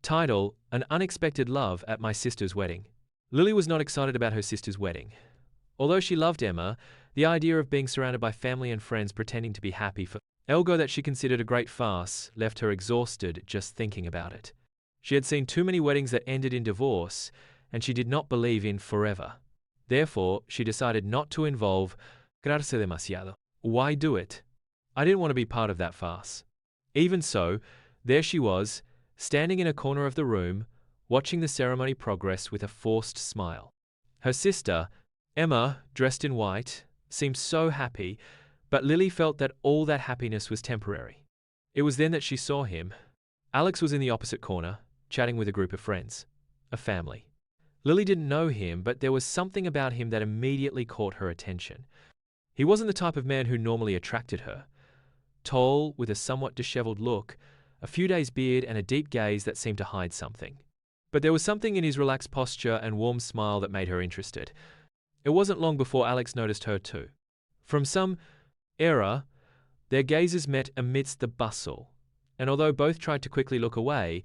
Title: An Unexpected Love at My Sister's Wedding. Lily was not excited about her sister's wedding. Although she loved Emma, the idea of being surrounded by family and friends pretending to be happy for Elgo that she considered a great farce left her exhausted just thinking about it. She had seen too many weddings that ended in divorce, and she did not believe in forever. Therefore, she decided not to involve quedarse demasiado. Why do it? I didn't want to be part of that farce. Even so, there she was, standing in a corner of the room, watching the ceremony progress with a forced smile. Her sister, Emma, dressed in white, seemed so happy, but Lily felt that all that happiness was temporary. It was then that she saw him. Alex was in the opposite corner, chatting with a group of friends, a family. Lily didn't know him, but there was something about him that immediately caught her attention. He wasn't the type of man who normally attracted her. Tall, with a somewhat disheveled look, a few days' beard and a deep gaze that seemed to hide something. But there was something in his relaxed posture and warm smile that made her interested. It wasn't long before Alex noticed her too. From some era, their gazes met amidst the bustle, and although both tried to quickly look away,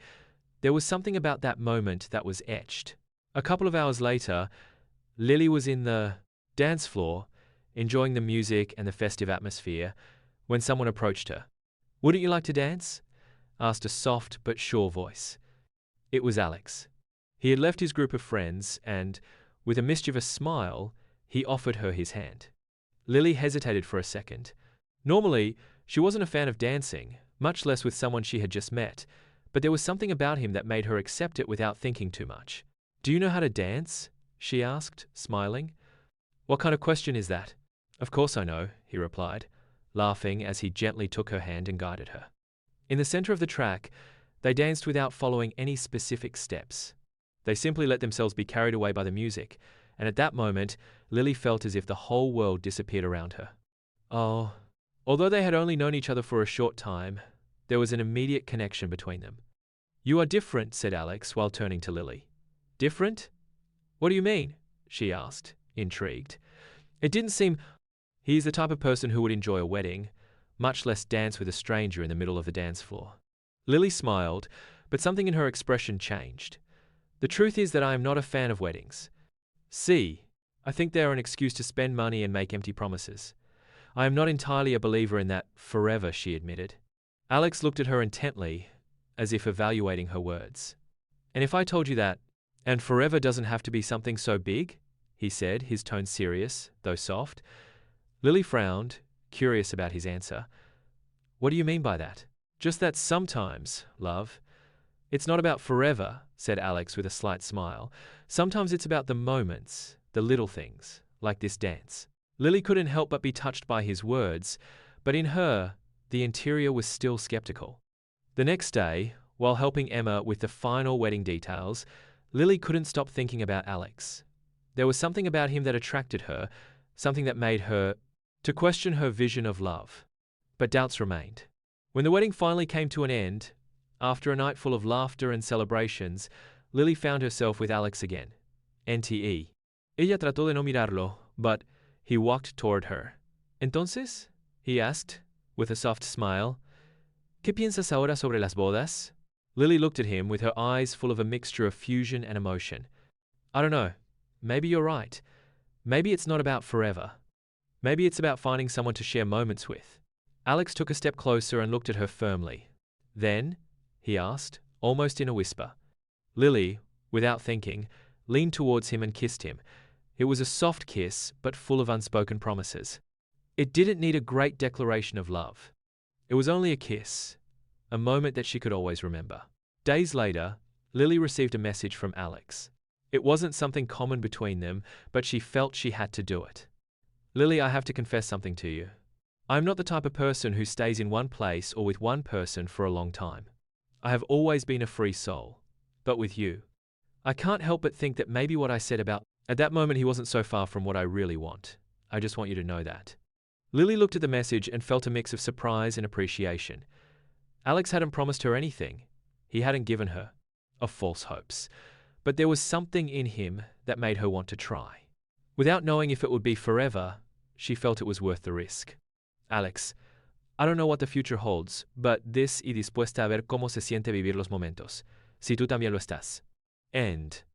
there was something about that moment that was etched. A couple of hours later, Lily was in the dance floor, enjoying the music and the festive atmosphere, when someone approached her. "Wouldn't you like to dance?" asked a soft but sure voice. It was Alex. He had left his group of friends and, with a mischievous smile, he offered her his hand. Lily hesitated for a second. Normally, she wasn't a fan of dancing, much less with someone she had just met, but there was something about him that made her accept it without thinking too much. "Do you know how to dance?" she asked, smiling. "What kind of question is that?" "Of course I know," he replied, laughing as he gently took her hand and guided her. In the center of the track, they danced without following any specific steps. They simply let themselves be carried away by the music, and at that moment, Lily felt as if the whole world disappeared around her. Oh, although they had only known each other for a short time, there was an immediate connection between them. "You are different," said Alex while turning to Lily. "Different? What do you mean?" she asked, intrigued. It didn't seem he is the type of person who would enjoy a wedding, much less dance with a stranger in the middle of the dance floor. Lily smiled, but something in her expression changed. "The truth is that I am not a fan of weddings. See, I think they are an excuse to spend money and make empty promises. I am not entirely a believer in that forever," she admitted. Alex looked at her intently, as if evaluating her words. "And if I told you that, and forever doesn't have to be something so big?" he said, his tone serious, though soft. Lily frowned, curious about his answer. "What do you mean by that?" "Just that sometimes, love. It's not about forever," said Alex with a slight smile. "Sometimes it's about the moments, the little things, like this dance." Lily couldn't help but be touched by his words, but in her, the interior was still skeptical. The next day, while helping Emma with the final wedding details, Lily couldn't stop thinking about Alex. There was something about him that attracted her, something that made her to question her vision of love. But doubts remained. When the wedding finally came to an end, after a night full of laughter and celebrations, Lily found herself with Alex again. NTE. Ella trató de no mirarlo, but he walked toward her. "Entonces?" he asked, with a soft smile. "¿Qué piensas ahora sobre las bodas?" Lily looked at him with her eyes full of a mixture of fusion and emotion. "I don't know. Maybe you're right. Maybe it's not about forever. Maybe it's about finding someone to share moments with." Alex took a step closer and looked at her firmly. "Then?" he asked, almost in a whisper. Lily, without thinking, leaned towards him and kissed him. It was a soft kiss, but full of unspoken promises. It didn't need a great declaration of love. It was only a kiss, a moment that she could always remember. Days later, Lily received a message from Alex. It wasn't something common between them, but she felt she had to do it. "Lily, I have to confess something to you. I'm not the type of person who stays in one place or with one person for a long time. I have always been a free soul. But with you, I can't help but think that maybe what I said about..." At that moment, he wasn't so far from what I really want. I just want you to know that. Lily looked at the message and felt a mix of surprise and appreciation. Alex hadn't promised her anything. He hadn't given her of false hopes. But there was something in him that made her want to try. Without knowing if it would be forever, she felt it was worth the risk. "Alex, I don't know what the future holds, but this y dispuesta a ver cómo se siente vivir los momentos. si tú también lo estás. End.